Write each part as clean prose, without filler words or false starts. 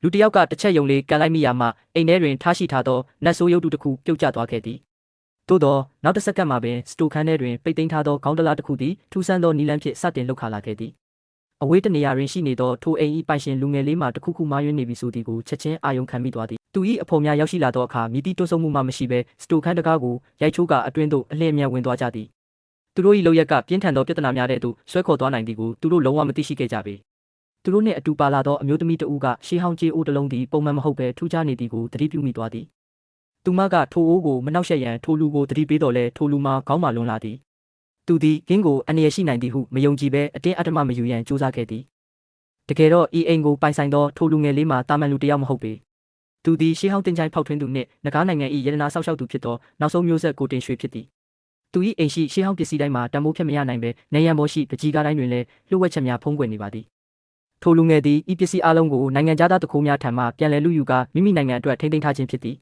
လူတယောက်ကတစ်ချက်ယုံလေးကန်လိုက်မိရမှအိမ်ထဲတွင်ထားရှိထားသောနတ်ဆိုးရုပ်တုတစ်ခုပြုတ်ကျသွားခဲ့သည်သို့သောနောက်တစ်စက္ကန့်မှာပင်စတိုခန်းထဲတွင်ပိတ်သိမ်းထားသောခေါင်းတလားတစ်ခုသည်ထူးဆန်းသောနီလန်းဖြင့်စတင်လှုပ်ခါလာခဲ့သည်အဝေးတနေရာတွင်ရှိနေသောထိုအိမ်၏ပိုင်ရှင်လူငယ်လေးမှတစ်ခုခုမှားယွင်းနေပြီဆိုသည်ကိုချက်ချင်းအာရုံခံမိသွားသည်သူ၏အဖော်များရောက်ရှိလာသောအခါမြည်သည့်တွန်းဆုံမှုမှမရှိဘဲစတိုခန်းတကားကိုရိုက်ချိုးကာအတွင်းသို့အလျင်အမြန်ဝင်သွားကြသည်သူတို့၏လုပ်ရက်ကပြင်းထန်သောပြဿနာများတဲ့သို့ဆွဲခေါ်သွားနိုင်သည်ကိုသူတို့လုံးဝမသိရှိခဲ့ကြပေသူတို့နှင့်အတူပါလာသောအမျိုးသမီးတဦးကရှေးဟောင်းကြေးအိုးတစ်လုံးသည်ပုံမှန်မဟုတ်ဘဲထူးခြားနေသည်ကိုသတိပြုမိသွားသည်သူမကထိုအိုးကိုမနှောက်ယှက်ရန်ထိုလူကိုသတိပေးတော်လဲထိုလူမှာခေါင်းမာလွန်လာသည်သူသည်ကင်းကိုအန္တရာယ်ရှိနိုင်သည်ဟုမယုံကြည်ဘဲအတင်းအဓမ္မမယူရန်ကြိုးစားခဲ့သည်တကယ်တော့ဤအိမ်ကိုပိုင်ဆိုင်သောထိုလူငယ်လေးမှာတာမန်လူတစ်ယောက်မဟုတ်ပေသူသည်ရှေးဟောင်းတင်ချိုင်းဖောက်ထွင်းသူနှင့်နဂါးနိုင်ငံ၏ရတနာဆောက်ရှောက်သူဖြစ်သောနောက်ဆုံးမျိုးဆက်ကိုတင်ရွှေဖြစ်သည်သူ၏အိမ်ရှိရှေးဟောင်းပစ္စည်းတိုင်းမှာတန်ဖိုးဖြတ်မရနိုင်ဘဲနေရန်ပေါ်ရှိပကြီးကားတိုင်းတွင်လည်းလှုပ်ဝက်ချက်များဖုံးကွယ်နေပါသည်ထိုလူငယ်သည်ဤပစ္စည်းအလုံးကိုနိုင်ငံသားတခိုးများထံမှပြန်လည်လူယူကာမိမိနိုင်ငံအတွက်ထိန်းသိမ်းထားခြင်းဖြစ်သည်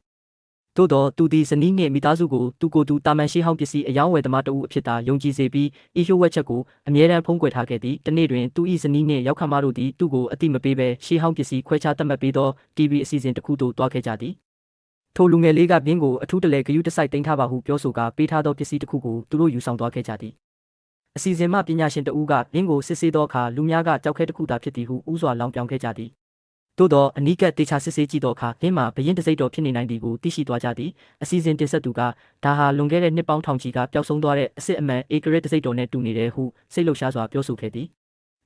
သို့သောသူသည်ဇနီးနှင့်မိသားစုကိုသူကိုယ်သူတာမန်ရှေးဟောင်းပစ္စည်းအယောင်းဝယ်သမားတဦးအဖြစ်သာယုံကြည်စေပြီးဤလှုပ်ဝက်ချက်ကိုအမြဲတမ်းဖုံးကွယ်ထားခဲ့သည်တနေ့တွင်သူ၏ဇနီးနှင့်ရောက်ခမတို့သည်သူ့ကိုအတိမပေးဘဲရှေးဟောင်းပစ္စည်းခွဲခြားသတ်မှတ်ပေးသော TV အစီအစဉ်တစ်ခုသို့တွားခဲ့ကြသည်ထိုလူငယ်လေးကဘင်းကိုအထူးတလဲဂယုတစိုက်တင်ထားပါဟုပြောဆိုကာပေးထားသောပစ္စည်းတစ်ခုကိုသူတို့ယူဆောင်သွားခဲ့ကြသည်အစီအစဉ်မှပညာရှင်တဦးကဘင်းကိုစစ်ဆေးသောအခါလူများကကြောက်ခဲတစ်ခုသာဖြစ်သည်ဟုဥစွာလောင်ပြောင်ခဲ့ကြသည်သို့သောအနီးကပ်တေချာစစ်ဆေးကြည့်သောအခါဘင်းမှာဘရင်တစိမ့်တော်ဖြစ်နေနိုင်သည်ကိုသိရှိသွားကြသည်အစီအစဉ်တင်ဆက်သူကဒါဟာလွန်ခဲ့တဲ့နှစ်ပေါင်းထောင်ချီကပျောက်ဆုံးသွားတဲ့အစစ်အမှန်ဧကရစ်တစိမ့်တော်နဲ့တူနေတယ်ဟုစိတ်လှုပ်ရှားစွာပြောဆိုခဲ့သည်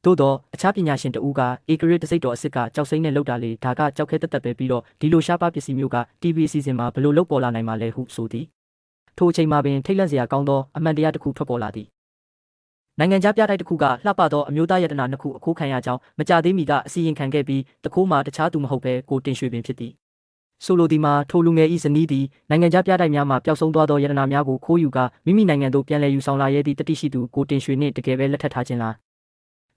သို့သောအခြားပညာရှင်တဦးကဧကရစ်တစိမ့်တော်အစစ်ကကြောက်စိမ့်နဲ့လောက်တာလေဒါကကြောက်ခဲတက်တက်ပဲပြီးတော့ဒီလိုရှားပါပစ္စည်းမျိုးက TV အစီအစဉ်မှာဘလို့လောက်ပေါ်လာနိုင်မှာလဲဟုဆိုသည်ထိုအချိန်မှာပင်ထိတ်လန့်စရာကောင်းသောအမှန်တရားတစ်ခုထွက်ပေါ်လာသည်နိုင်ငံခြားပြတိုက်တစ်ခုကလှပသောအမျိုးသားယတနာနှစ်ခုအခိုးခံရကြောင်းမကြသေးမီကအစီရင်ခံခဲ့ပြီးတခိုးမှာတခြားသူမဟုတ်ဘဲကိုတင်ရွှေပင်ဖြစ်သည်ဆိုလိုသည်မှာထိုလူငယ်၏ဇနီးသည်နိုင်ငံခြားပြတိုက်များမှာပျောက်ဆုံးသွားသောယတနာများကိုခိုးယူကာမိမိနိုင်ငံသို့ပြန်လည်ယူဆောင်လာရသည့်တတိရှိသူကိုတင်ရွှေနှင့်တကယ်ပဲလက်ထပ်ထားခြင်းလား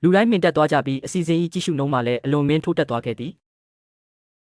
လူတိုင်းမြင်တက်သွားကြပြီးအစီအစဉ်၏ကြည့်ရှုနှုန်းမှလည်းအလွန်မင်းထိုးတက်သွားခဲ့သည်